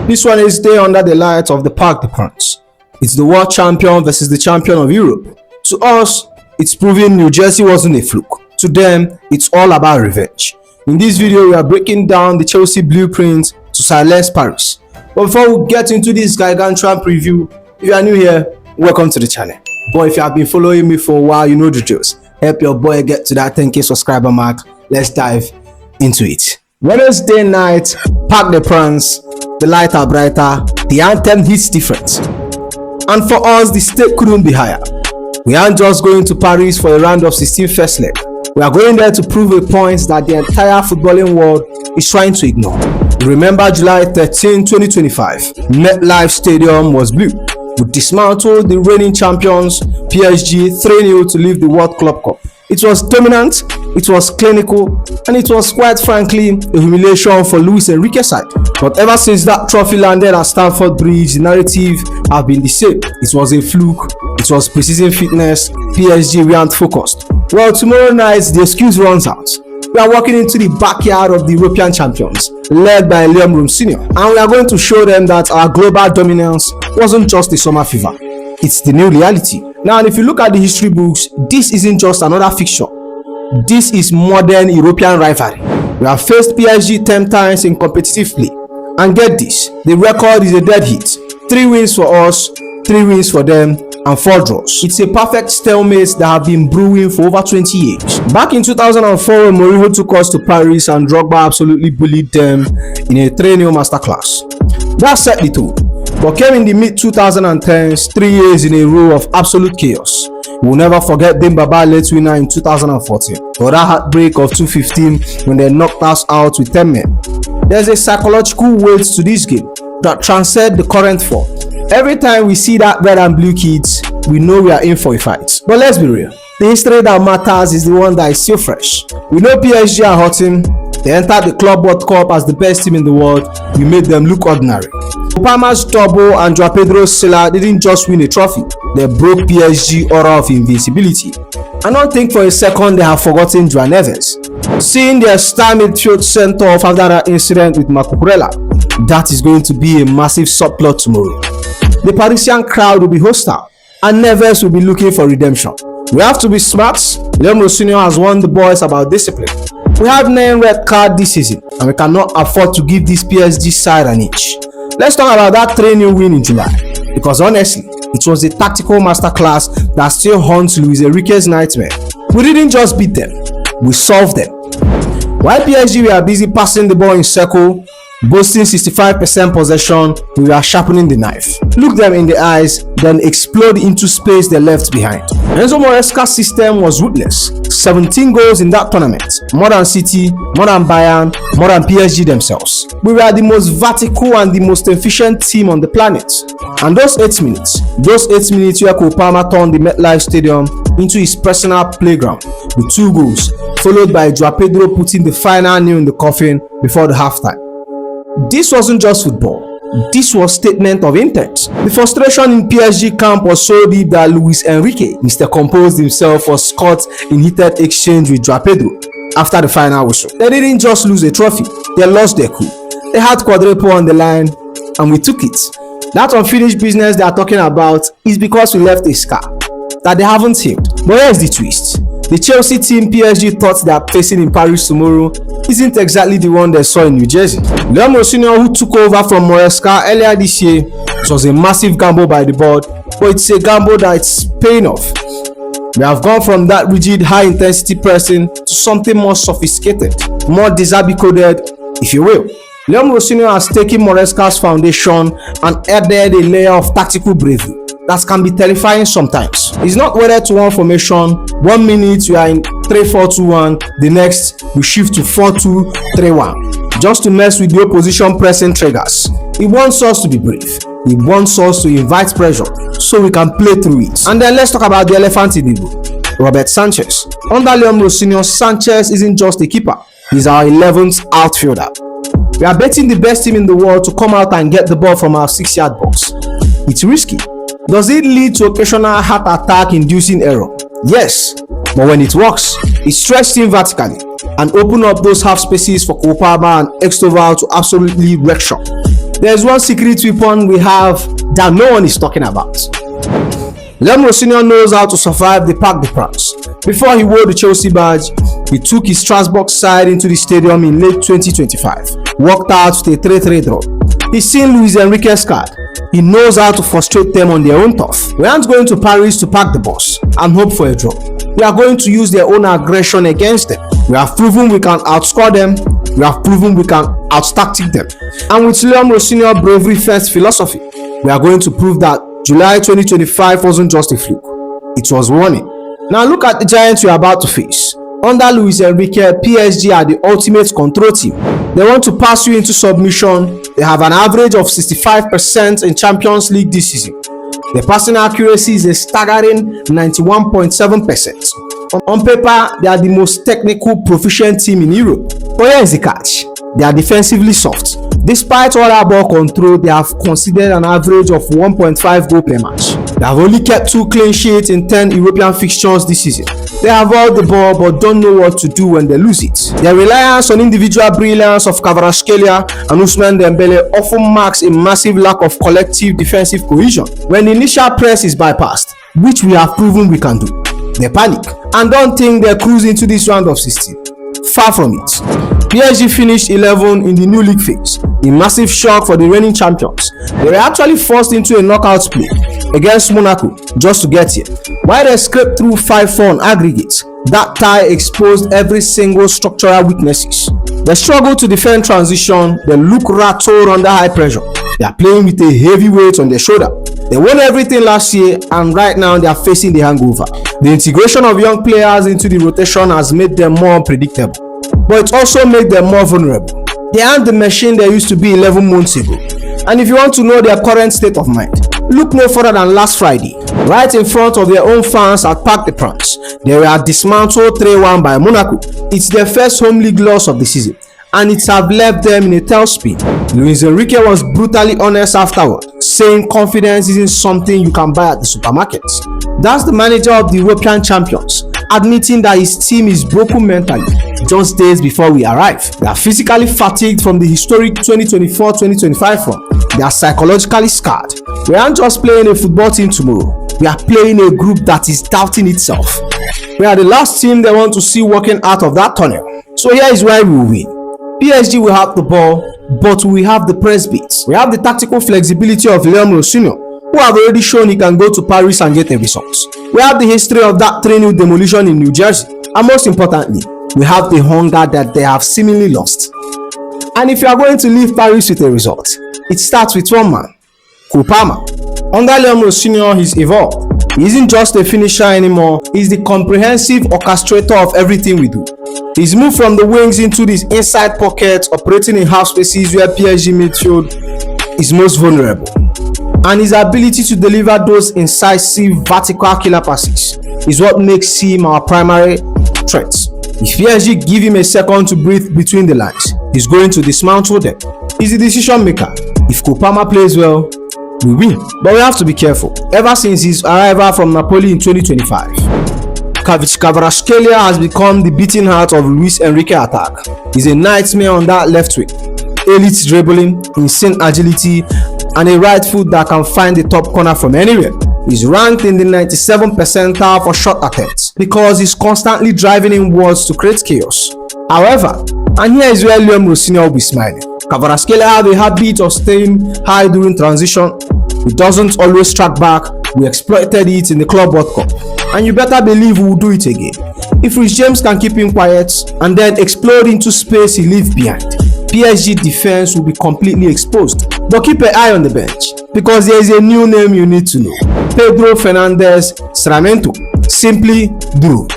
This one is there under the light of the Parc de France. It's the world champion versus the champion of Europe. To us, it's proving New Jersey wasn't a fluke. To them, it's all about revenge. In this video, we are breaking down the Chelsea blueprint to silence Paris. But before we get into this gargantuan preview, if you are new here, welcome to the channel. But if you have been following me for a while, you know the drills. Help your boy get to that 10k subscriber mark. Let's dive into it. Wednesday night, Parc de France, the lights are brighter, the anthem hits different. And for us, the stake couldn't be higher. We aren't just going to Paris for a round of 16 first leg. We are going there to prove a point that the entire footballing world is trying to ignore. Remember July 13, 2025, MetLife Stadium was blue. We dismantled the reigning champions PSG 3-0 to leave the World Club Cup. It was dominant, it was clinical, and it was quite frankly a humiliation for Luis Enrique's side. But ever since that trophy landed at Stamford Bridge, the narrative have been the same. It was a fluke, it was pre-season fitness, PSG weren't focused. Well, tomorrow night the excuse runs out. We are walking into the backyard of the European champions, led by Liam Rosenior, and we are going to show them that our global dominance wasn't just a summer fever. It's the new reality. Now, if you look at the history books, this isn't just another fixture. This is modern European rivalry. We have faced PSG 10 times in competitive play. And get this, the record is a dead hit. 3 wins for us, 3 wins for them, and 4 draws. It's a perfect stalemate that have been brewing for over 20 years. Back in 2004, when Mourinho took us to Paris and Drogba absolutely bullied them in a 3-0 masterclass. That set the tone. But came in the mid-2010s, 3 years in a row of absolute chaos. We'll never forget Dembaba late winner in 2014, or that heartbreak of 2015 when they knocked us out with 10 men. There's a psychological weight to this game that transcends the current form. Every time we see that red and blue kids, we know we are in for a fight. But let's be real, the history that matters is the one that is still fresh. We know PSG are hurting. They entered the Club World Cup as the best team in the world. We made them look ordinary. Parma's double and Joao Pedro's Silla didn't just win a trophy. They broke PSG aura of invincibility. I don't think for a second they have forgotten Joao Neves. Seeing their star midfield sent off after that incident with Marc Cucurella, that is going to be a massive subplot tomorrow. The Parisian crowd will be hostile and Neves will be looking for redemption. We have to be smart. Liam Rosenior has warned the boys about discipline. We have 9 red cards this season and we cannot afford to give this PSG side an inch. Let's talk about that 3-0 win in July, because honestly, it was a tactical masterclass that still haunts Luis Enrique's nightmare. We didn't just beat them, we solved them. While PSG were busy passing the ball in circle, boasting 65% possession, we were sharpening the knife. Look them in the eyes, then explode into space they left behind. Enzo Maresca's system was ruthless. 17 goals in that tournament. More than City, more than Bayern, more than PSG themselves. We were the most vertical and the most efficient team on the planet. And those 8 minutes where Copama turned the MetLife Stadium into his personal playground with 2 goals, followed by Joao Pedro putting the final nail in the coffin before the halftime. This wasn't just football, this was statement of intent. The frustration in PSG camp was so deep that Luis Enrique miscomposed himself was caught in heated exchange with Joao Pedro after the final whistle. They didn't just lose a trophy, they lost their cool. They had quadruple on the line and we took it. That unfinished business they are talking about is because we left a scar that they haven't healed. But here's the twist. The Chelsea team PSG thought they are facing in Paris tomorrow isn't exactly the one they saw in New Jersey. Liam Rosenior, who took over from Maresca earlier this year, it was a massive gamble by the board, but it's a gamble that's paying off. We have gone from that rigid high-intensity pressing to something more sophisticated, more Deserbi-coded, if you will. Liam Rosenior has taken Maresca's foundation and added a layer of tactical bravery that can be terrifying sometimes. It's not wedded to one formation. 1 minute we are in 3-4-2-1, the next we shift to 4-2-3-1, just to mess with the opposition pressing triggers. He wants us to be brave. He wants us to invite pressure so we can play through it. And then let's talk about the elephant in the room, Robert Sanchez. Under Liam Rosenior, Sanchez isn't just a keeper, he's our 11th outfielder. We are betting the best team in the world to come out and get the ball from our 6-yard box. It's risky. Does it lead to occasional heart attack inducing error? Yes, but when it works, it stretches him vertically and open up those half spaces for Copama and Extoval to absolutely wreck shop. There's one secret weapon we have that no one is talking about. Liam Rosenior knows how to survive the Parc de France. Before he wore the Chelsea badge, he took his Strasbourg side into the stadium in late 2025, walked out with a 3-3 draw. He's seen Luis Enrique's card. He knows how to frustrate them on their own turf. We aren't going to Paris to park the bus and hope for a draw. We are going to use their own aggression against them. We have proven we can outscore them. We have proven we can out-tactic them. And with Liam Rosenior bravery first philosophy, we are going to prove that July 2025 wasn't just a fluke. It was warning. Now look at the giants you are about to face. Under Luis Enrique, PSG are the ultimate control team. They want to pass you into submission. They have an average of 65% in Champions League this season. Their passing accuracy is a staggering 91.7%. On paper, they are the most technical, proficient team in Europe. But here is the catch. They are defensively soft. Despite all that ball control, they have conceded an average of 1.5 goals per match. They have only kept 2 clean sheets in 10 European fixtures this season. They have all the ball but don't know what to do when they lose it. Their reliance on individual brilliance of Kvaratskhelia and Ousmane Dembele often marks a massive lack of collective defensive cohesion. When the initial press is bypassed, which we have proven we can do, they panic and don't think they're cruising to this round of 16. Far from it. PSG finished 11 in the new league phase, a massive shock for the reigning champions. They were actually forced into a knockout split against Monaco just to get here. While they scraped through 5-4 on aggregates, that tie exposed every single structural weaknesses. They struggle to defend transition, they look rattled under high pressure. They are playing with a heavy weight on their shoulder. They won everything last year and right now they are facing the hangover. The integration of young players into the rotation has made them more unpredictable, but it also made them more vulnerable. They aren't the machine they used to be 11 months ago. And if you want to know their current state of mind, look no further than last Friday. Right in front of their own fans at Parc de France, they were dismantled 3-1 by Monaco. It's their first home league loss of the season, and it have left them in a tailspin. Luis Enrique was brutally honest afterward, saying confidence isn't something you can buy at the supermarkets. That's the manager of the European champions, admitting that his team is broken mentally just days before we arrive. They are physically fatigued from the historic 2024-2025 run. They are psychologically scarred. We aren't just playing a football team tomorrow. We are playing a group that is doubting itself. We are the last team they want to see walking out of that tunnel. So here is why we will win. PSG will have the ball, but we have the press beats. We have the tactical flexibility of Liam Rosenior, who have already shown he can go to Paris and get the results. We have the history of that 3-0 demolition in New Jersey. And most importantly, we have the hunger that they have seemingly lost. And if you are going to leave Paris with a result, it starts with one man, Cole Palmer. Under Liam Rosenior, he's evolved. He isn't just a finisher anymore, he's the comprehensive orchestrator of everything we do. He's moved from the wings into these inside pockets, operating in half spaces where PSG midfield is most vulnerable. And his ability to deliver those incisive vertical killer passes is what makes him our primary threat. If PSG give him a second to breathe between the lines, he's going to dismantle them. He's the decision maker. If Cole Palmer plays well, we win. But we have to be careful. Ever since his arrival from Napoli in 2025, Kvaratskhelia has become the beating heart of Luis Enrique attack. He's a nightmare on that left wing. Elite dribbling, insane agility, and a right foot that can find the top corner from anywhere. He's ranked in the 97th percentile for shot attempts because he's constantly driving inwards to create chaos. However, and here is where Liam Rosenior will be smiling. Kvaratskhelia has a habit of staying high during transition. He doesn't always track back. We exploited it in the Club World Cup, and you better believe we will do it again. If Rich James can keep him quiet and then explode into space he leaves behind, PSG defense will be completely exposed. But keep an eye on the bench, because there is a new name you need to know. Pedro Fernandez Sacramento, simply Drew.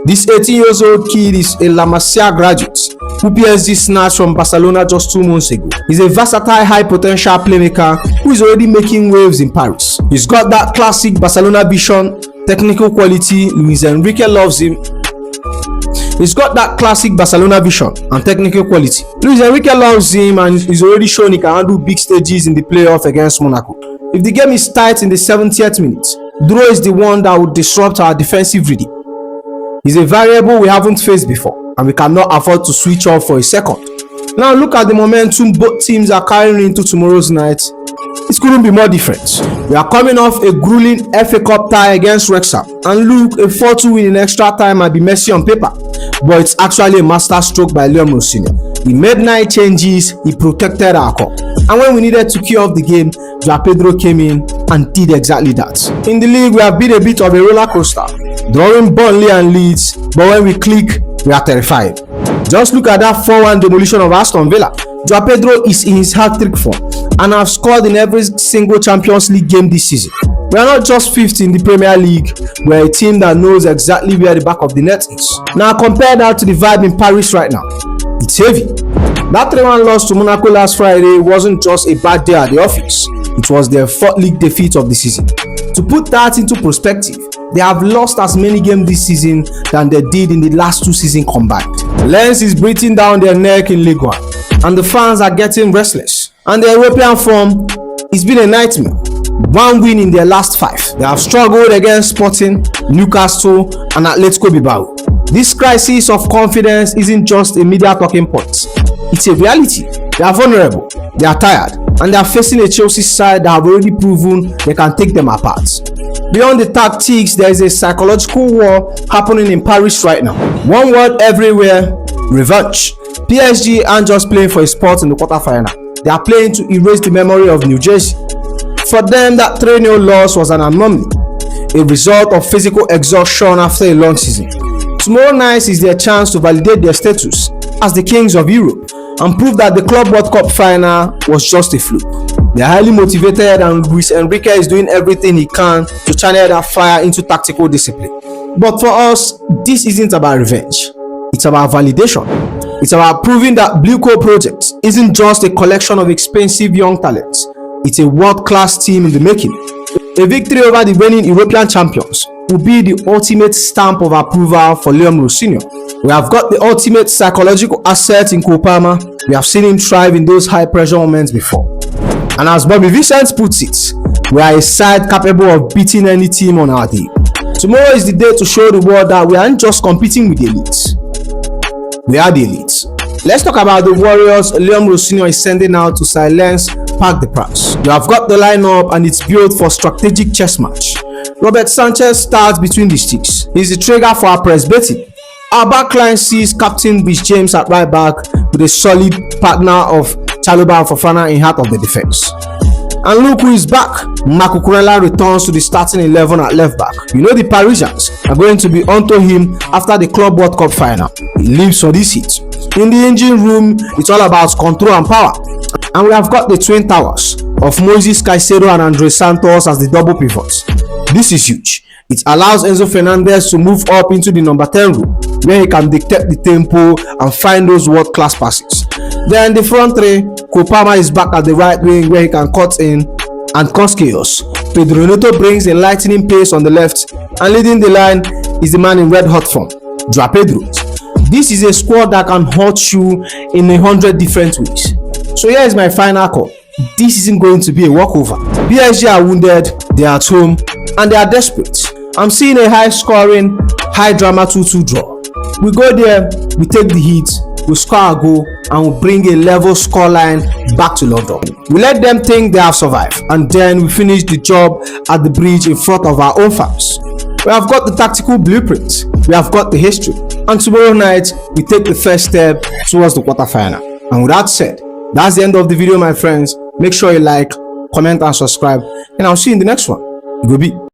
This 18-year-old kid is a La Masia graduate who PSG snatched from Barcelona just 2 months ago. He's a versatile, high-potential playmaker who is already making waves in Paris. He's got that classic Barcelona vision, technical quality. Luis Enrique loves him. He's got that classic Barcelona vision and technical quality. Luis Enrique loves him and he's already shown he can handle big stages in the playoff against Monaco. If the game is tight in the 70th minute, Drew is the one that would disrupt our defensive rhythm. He's a variable we haven't faced before, and we cannot afford to switch off for a second. Now look at the momentum both teams are carrying into tomorrow's night. It couldn't be more different. We are coming off a grueling FA Cup tie against Wrexham, and look, a 4-2 win in extra time might be messy on paper, but it's actually a masterstroke by Liam Rosenior. He made 9 changes, he protected our cup, and when we needed to kill off the game, Pedro came in and did exactly that. In the league, we have been a bit of a roller coaster, drawing Burnley and Leeds, but when we click, we are terrified. Just look at that 4-1 demolition of Aston Villa. Pedro is in his hat-trick form and have scored in every single Champions League game this season. We are not just 5th in the Premier League, we are a team that knows exactly where the back of the net is. Now compare that to the vibe in Paris right now. It's heavy. That 3-1 loss to Monaco last Friday wasn't just a bad day at the office, it was their 4th league defeat of the season. To put that into perspective, they have lost as many games this season than they did in the last 2 seasons combined. Lens is breathing down their neck in Ligue 1, and the fans are getting restless. And their European form, it's been a nightmare. 1 win in their last 5. They have struggled against Sporting, Newcastle, and Atletico Bilbao. This crisis of confidence isn't just a media talking point. It's a reality. They are vulnerable, they are tired, and they are facing a Chelsea side that have already proven they can take them apart. Beyond the tactics, there is a psychological war happening in Paris right now. One word everywhere: revenge. PSG aren't just playing for a spot in the quarterfinal. They are playing to erase the memory of New Jersey. For them, that 3-0 loss was an anomaly, a result of physical exhaustion after a long season. Tomorrow night is their chance to validate their status as the kings of Europe and prove that the Club World Cup final was just a fluke. They are highly motivated, and Luis Enrique is doing everything he can to channel that fire into tactical discipline. But for us, this isn't about revenge. It's about validation. It's about proving that Blue Coat Project isn't just a collection of expensive young talents. It's a world-class team in the making. A victory over the reigning European champions will be the ultimate stamp of approval for Liam Rosenior. We have got the ultimate psychological asset in Kopama. We have seen him thrive in those high-pressure moments before. And as Bobby Vincent puts it, we are a side capable of beating any team on our day. Tomorrow is the day to show the world that we aren't just competing with the elites. We are the elites. Let's talk about the Warriors Liam Rosenior is sending out to silence Parc. You have got the lineup and it's built for strategic chess match. Robert Sanchez starts between the sticks. He's the trigger for our press betting. Our backline sees Captain Rich James at right back with a solid partner of Chalobah and Fofana in heart of the defense. And look who is back. Marc Cucurella returns to the starting 11 at left back. You know the Parisians are going to be onto him after the Club World Cup final. He lives for this hit. In the engine room, it's all about control and power. And we have got the twin towers of Moises Caicedo and Andre Santos as the double pivots. This is huge. It allows Enzo Fernandez to move up into the number 10 role, where he can dictate the tempo and find those world-class passes. Then the front three, Kopama is back at the right wing where he can cut in and cause chaos. Pedro Neto brings a lightning pace on the left, and leading the line is the man in red hot form, Pedro. This is a squad that can hurt you in 100 different ways. So here is my final call. This isn't going to be a walkover. PSG are wounded, they are at home, and they are desperate. I'm seeing a high-scoring, high-drama 2-2 draw. We go there, we take the heat, we score a goal, and we bring a level scoreline back to London. We let them think they have survived, and then we finish the job at the bridge in front of our own fans. We have got the tactical blueprint, we have got the history, and tomorrow night we take the first step towards the quarterfinal. And with that said, that's the end of the video, my friends. Make sure you like, comment, and subscribe, and I'll see you in the next one. Goodbye.